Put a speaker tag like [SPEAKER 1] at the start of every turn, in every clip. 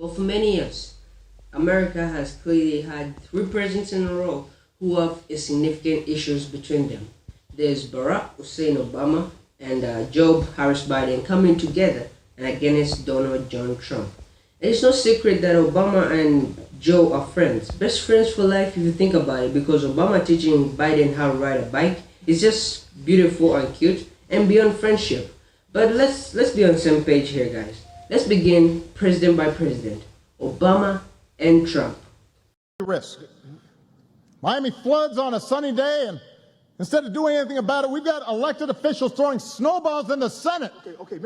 [SPEAKER 1] But for many years, America has clearly had three presidents in a row who have significant issues between them. There's Barack Hussein Obama and Joe Harris Biden coming together and against Donald John Trump. And it's no secret that Obama and Joe are friends, best friends for life if you think about it, because Obama teaching Biden how to ride a bike is just beautiful and cute and beyond friendship. But let's be on the same page here, guys. Let's begin president by president, Obama and Trump.
[SPEAKER 2] Risk. Miami floods on a sunny day, and instead of doing anything about it, we've got elected officials throwing snowballs in the Senate.
[SPEAKER 3] Okay,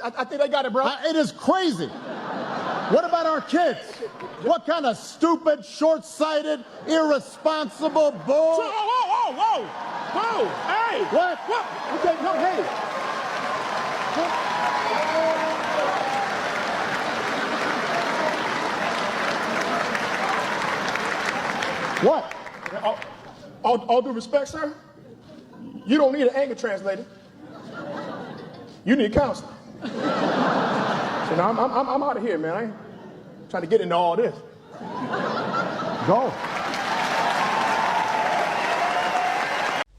[SPEAKER 3] I think I got it, bro.
[SPEAKER 2] It is crazy. What about our kids? What kind of stupid, short-sighted, irresponsible bull?
[SPEAKER 3] Whoa! Hey!
[SPEAKER 2] What?
[SPEAKER 3] Okay, no, hey.
[SPEAKER 2] What?
[SPEAKER 3] All due respect, sir, you don't need an anger translator. You need counseling. So now I'm out of here, man. I ain't trying to get into all this.
[SPEAKER 2] Go.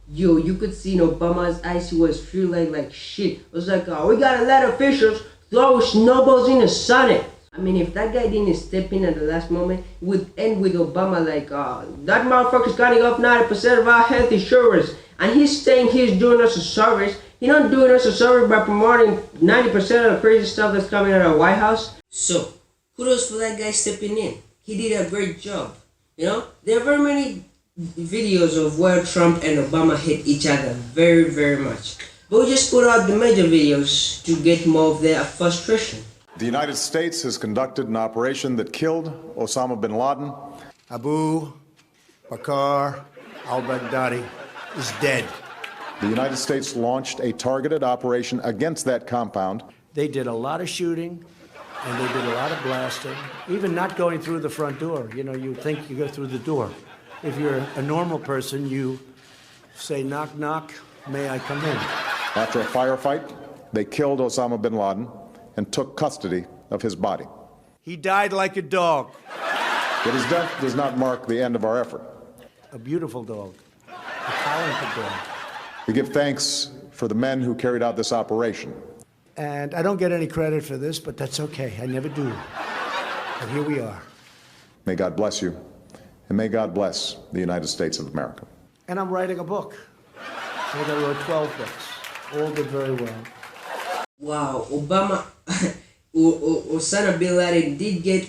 [SPEAKER 1] Yo, you could see in Obama's eyes he was feeling like shit. It was like, we gotta let officials throw snowballs in the Senate. I mean, if that guy didn't step in at the last moment, it would end with Obama like, that motherfucker's cutting off 90% of our health insurance. And he's saying he's doing us a service. He's not doing us a service by promoting 90% of the crazy stuff that's coming out of the White House. So, kudos for that guy stepping in. He did a great job. You know, there are very many videos of where Trump and Obama hate each other very, very much. But we just put out the major videos to get more of their frustration.
[SPEAKER 4] The United States has conducted an operation that killed Osama bin Laden.
[SPEAKER 5] Abu Bakr al-Baghdadi is dead.
[SPEAKER 4] The United States launched a targeted operation against that compound.
[SPEAKER 5] They did a lot of shooting, and they did a lot of blasting, even not going through the front door. You know, you think you go through the door. If you're a normal person, you say, knock, knock, may I come in?
[SPEAKER 4] After a firefight, they killed Osama bin Laden and took custody of his body.
[SPEAKER 5] He died like a dog.
[SPEAKER 4] But his death does not mark the end of our effort.
[SPEAKER 5] A beautiful dog, a talented dog.
[SPEAKER 4] We give thanks for the men who carried out this operation.
[SPEAKER 5] And I don't get any credit for this, but that's okay. I never do. But here we are.
[SPEAKER 4] May God bless you, and may God bless the United States of America.
[SPEAKER 5] And I'm writing a book. I think I wrote 12 books. All did very well.
[SPEAKER 1] Wow, Obama, Osama bin Laden did get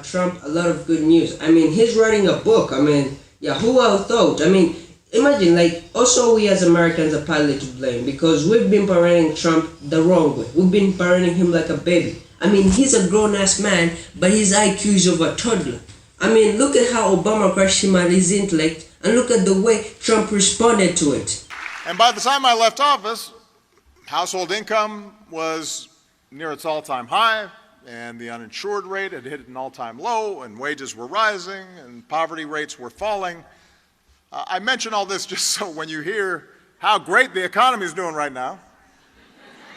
[SPEAKER 1] Trump a lot of good news. I mean, he's writing a book. I mean, yeah, who would have thought? I mean, imagine, like, also we as Americans are partly to blame because we've been parenting Trump the wrong way. We've been parenting him like a baby. I mean, he's a grown-ass man, but his IQ is of a toddler. I mean, look at how Obama crushed him at his intellect, and look at the way Trump responded to it.
[SPEAKER 4] And by the time I left office, household income was near its all-time high, and the uninsured rate had hit an all-time low, and wages were rising, and poverty rates were falling. I mention all this just so when you hear how great the economy is doing right now,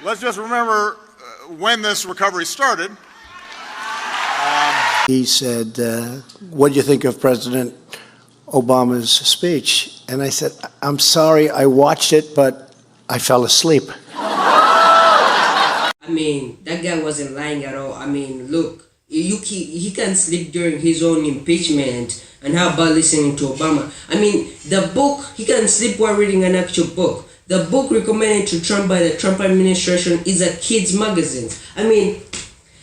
[SPEAKER 4] let's just remember when this recovery started.
[SPEAKER 5] He said, what do you think of President Obama's speech? And I said, I'm sorry, I watched it, but I fell asleep.
[SPEAKER 1] I mean, that guy wasn't lying at all. I mean, look, he can sleep during his own impeachment, and how about listening to Obama? I mean, the book, he can sleep while reading an actual book. The book recommended to Trump by the Trump administration is a kid's magazine. I mean,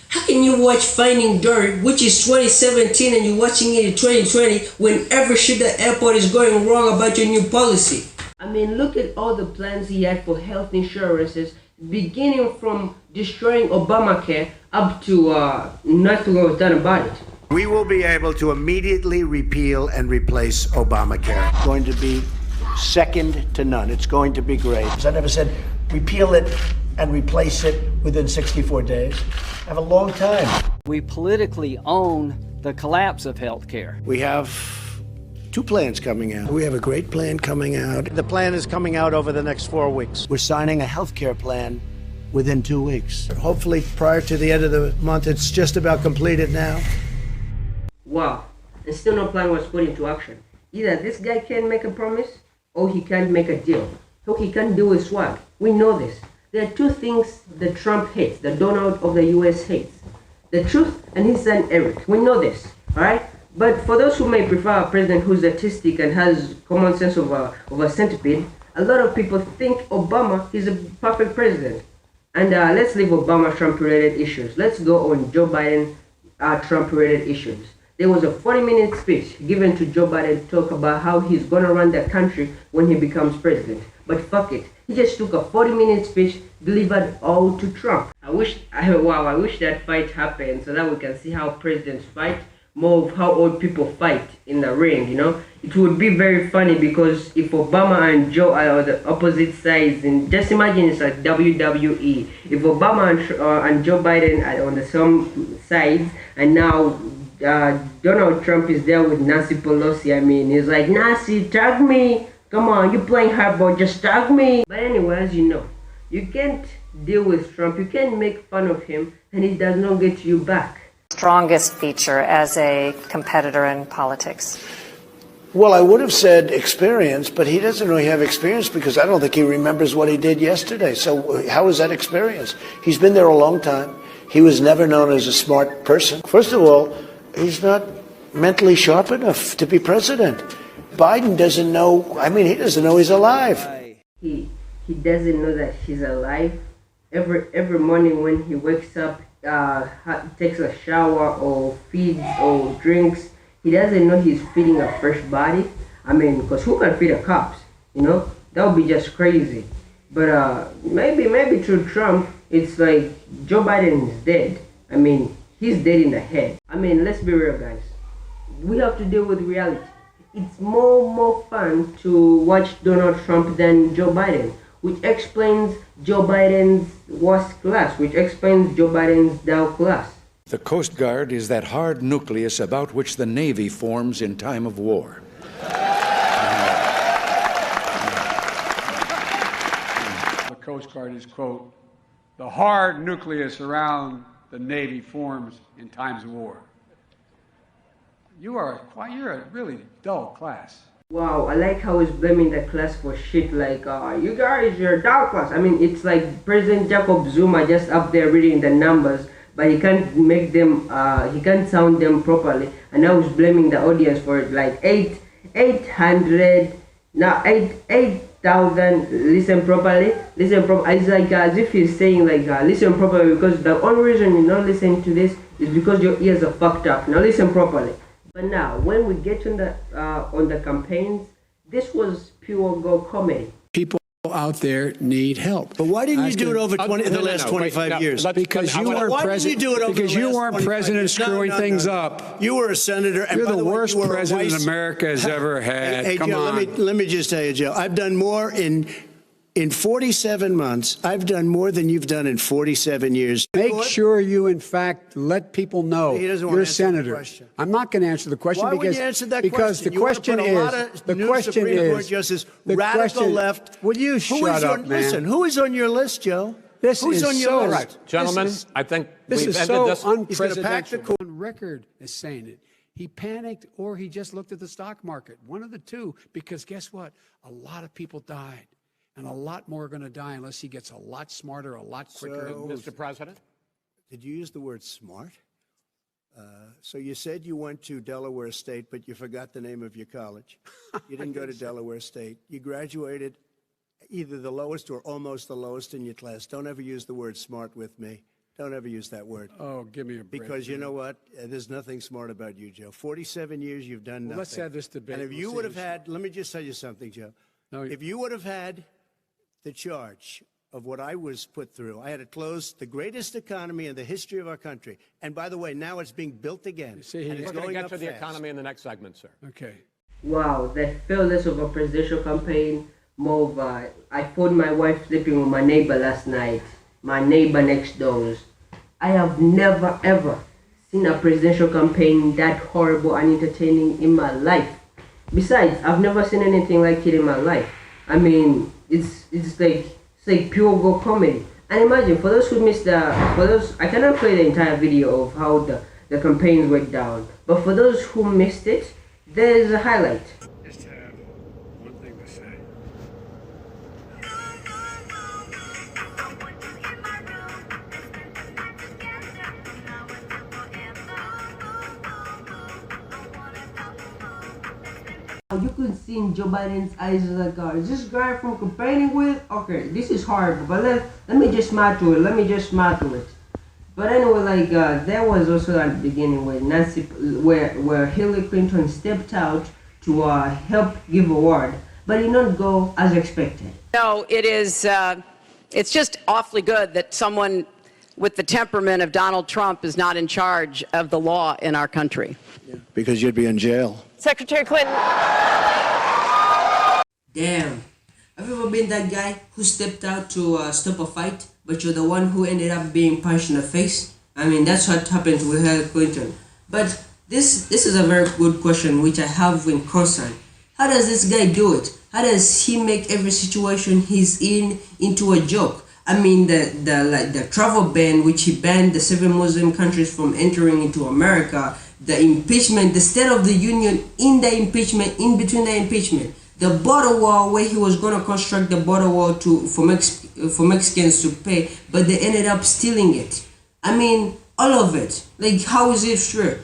[SPEAKER 1] how can you watch Finding Dory, which is 2017, and you're watching it in 2020 when every shit at the airport is going wrong about your new policy? I mean, look at all the plans he had for health insurances, beginning from destroying Obamacare up to nothing was done about it.
[SPEAKER 5] We will be able to immediately repeal and replace Obamacare. It's going to be second to none. It's going to be great. As I never said, repeal it and replace it within 64 days. I have a long time.
[SPEAKER 6] We politically own the collapse of healthcare.
[SPEAKER 5] We have two plans coming out. We have a great plan coming out. The plan is coming out over the next 4 weeks. We're signing a healthcare plan within 2 weeks. Hopefully, prior to the end of the month, it's just about completed now.
[SPEAKER 1] Wow, and still no plan was put into action. Either this guy can't make a promise, or he can't make a deal. So he can't deal with swag. We know this. There are two things that Trump hates, the Donald of the US hates. The truth and his son Eric. We know this, alright? But for those who may prefer a president who's artistic and has common sense of a centipede, a lot of people think Obama is a perfect president. And let's leave Obama Trump-related issues. Let's go on Joe Biden Trump-related issues. There was a 40-minute speech given to Joe Biden to talk about how he's going to run the country when he becomes president. But fuck it. He just took a 40-minute speech, delivered all to Trump. I wish that fight happened so that we can see how presidents fight, more of how old people fight in the ring, you know? It would be very funny because if Obama and Joe are on the opposite sides, and just imagine it's like WWE. If Obama and Joe Biden are on the same sides, and now Donald Trump is there with Nancy Pelosi, I mean, he's like, Nancy, tag me. Come on, you playing hardball, just tag me. But anyway, as you know, you can't deal with Trump, you can't make fun of him, and he does not get you back.
[SPEAKER 7] Strongest feature as a competitor in politics?
[SPEAKER 5] Well, I would have said experience, but he doesn't really have experience because I don't think he remembers what he did yesterday. So how is that experience? He's been there a long time. He was never known as a smart person. First of all, he's not mentally sharp enough to be president. Biden doesn't know, I mean, he doesn't know he's alive.
[SPEAKER 1] He doesn't know that he's alive. Every morning when he wakes up, takes a shower or feeds or drinks, he doesn't know he's feeding a fresh body. I mean, because who can feed a corpse? You know, that would be just crazy. But maybe through Trump, it's like Joe Biden is dead. I mean, he's dead in the head. I mean, let's be real, guys. We have to deal with reality. It's more fun to watch Donald Trump than Joe Biden, which explains Joe Biden's worst class, which explains Joe Biden's Dow class.
[SPEAKER 8] The Coast Guard is that hard nucleus about which the Navy forms in time of war.
[SPEAKER 9] The Coast Guard is, quote, the hard nucleus around the Navy forms in times of war. You're a really dull class.
[SPEAKER 1] Wow, I like how he's blaming the class for shit like, you guys, you're dull class. I mean, it's like President Jacob Zuma just up there reading the numbers, but he can't make them, he can't sound them properly. And now he's blaming the audience for it, like 8,000, listen properly. It's like as if he's saying like, listen properly, because the only reason you're not listening to this is because your ears are fucked up. Now listen properly. But now, when we get on the campaigns, this was pure go comedy.
[SPEAKER 10] People out there need help.
[SPEAKER 5] But why didn't you do it over the last 25 years?
[SPEAKER 10] Because you weren't president. Because you weren't president screwing things up.
[SPEAKER 5] You were a senator. And
[SPEAKER 10] You're
[SPEAKER 5] by
[SPEAKER 10] the
[SPEAKER 5] way,
[SPEAKER 10] worst
[SPEAKER 5] you were
[SPEAKER 10] president America has ever had.
[SPEAKER 5] Hey,
[SPEAKER 10] Come
[SPEAKER 5] Joe,
[SPEAKER 10] on.
[SPEAKER 5] let me just tell you, Joe. I've done more in 47 months. I've done more than you've done in 47 years.
[SPEAKER 10] Make sure you, in fact, let people know
[SPEAKER 5] He doesn't want
[SPEAKER 10] you're a
[SPEAKER 5] to answer the
[SPEAKER 10] senator.
[SPEAKER 5] question.
[SPEAKER 10] I'm not going to answer the question
[SPEAKER 5] Why
[SPEAKER 10] because
[SPEAKER 5] would you answer that
[SPEAKER 10] because
[SPEAKER 5] question?
[SPEAKER 10] the question is the question is
[SPEAKER 5] the radical
[SPEAKER 10] question,
[SPEAKER 5] left.
[SPEAKER 10] Will you shut up, man?
[SPEAKER 5] Listen, who is on your list, Joe?
[SPEAKER 10] This
[SPEAKER 5] Who's
[SPEAKER 10] is
[SPEAKER 5] on your
[SPEAKER 10] so
[SPEAKER 5] list?
[SPEAKER 10] right,
[SPEAKER 11] Gentlemen, I think
[SPEAKER 10] this
[SPEAKER 11] we've
[SPEAKER 10] is
[SPEAKER 11] ended
[SPEAKER 10] so
[SPEAKER 11] this.
[SPEAKER 10] unprecedented. On record is saying it. He panicked, or he just looked at the stock market. One of the two, because guess what? A lot of people died. And a lot more are going to die unless he gets a lot smarter, a lot quicker.
[SPEAKER 11] Mr. President?
[SPEAKER 5] Did you use the word smart? So you said you went to Delaware State, but you forgot the name of your college. You didn't go to Delaware State. You graduated either the lowest or almost the lowest in your class. Don't ever use the word smart with me. Don't ever use that word.
[SPEAKER 10] Oh, give me a break.
[SPEAKER 5] Because you know what? There's nothing smart about you, Joe. 47 years, you've done nothing.
[SPEAKER 10] Let's have this debate.
[SPEAKER 5] And if you would have had, let me just tell you something, Joe.
[SPEAKER 10] No,
[SPEAKER 5] if you would have had the charge of what I was put through, I had to close the greatest economy in the history of our country. And by the way, now it's being built again.
[SPEAKER 10] See,
[SPEAKER 11] We're going to get to the economy in the next segment, sir.
[SPEAKER 10] Okay.
[SPEAKER 1] Wow, that felt less of a presidential campaign, more of a, I found my wife sleeping with my neighbor last night, my neighbor next doors. I have never ever seen a presidential campaign that horrible and entertaining in my life. Besides, I've never seen anything like it in my life. I mean, it's like pure go comedy. And imagine, for those who missed I cannot play the entire video of how the campaigns went down, but for those who missed it, there's a highlight.
[SPEAKER 10] Just have one thing to say.
[SPEAKER 1] You could see in Joe Biden's eyes like, is this guy from campaigning with? Okay, this is hard, but let me just smile to it. But anyway, like there was also at the beginning where Hillary Clinton stepped out to help give a word, but it did not go as expected.
[SPEAKER 12] No, it's just awfully good that someone with the temperament of Donald Trump is not in charge of the law in our country.
[SPEAKER 5] Because you'd be in jail.
[SPEAKER 12] Secretary Clinton.
[SPEAKER 1] Damn. Have you ever been that guy who stepped out to stop a fight, but you're the one who ended up being punched in the face? I mean, that's what happened with Hillary Clinton. But this is a very good question which I have in concern. How does this guy do it? How does he make every situation he's in into a joke? I mean, the travel ban, which he banned the 7 Muslim countries from entering into America, the impeachment, the State of the Union in the impeachment, in between the impeachment, the border wall where he was going to construct the border wall for Mexicans to pay, but they ended up stealing it. I mean, all of it. Like, how is it fair?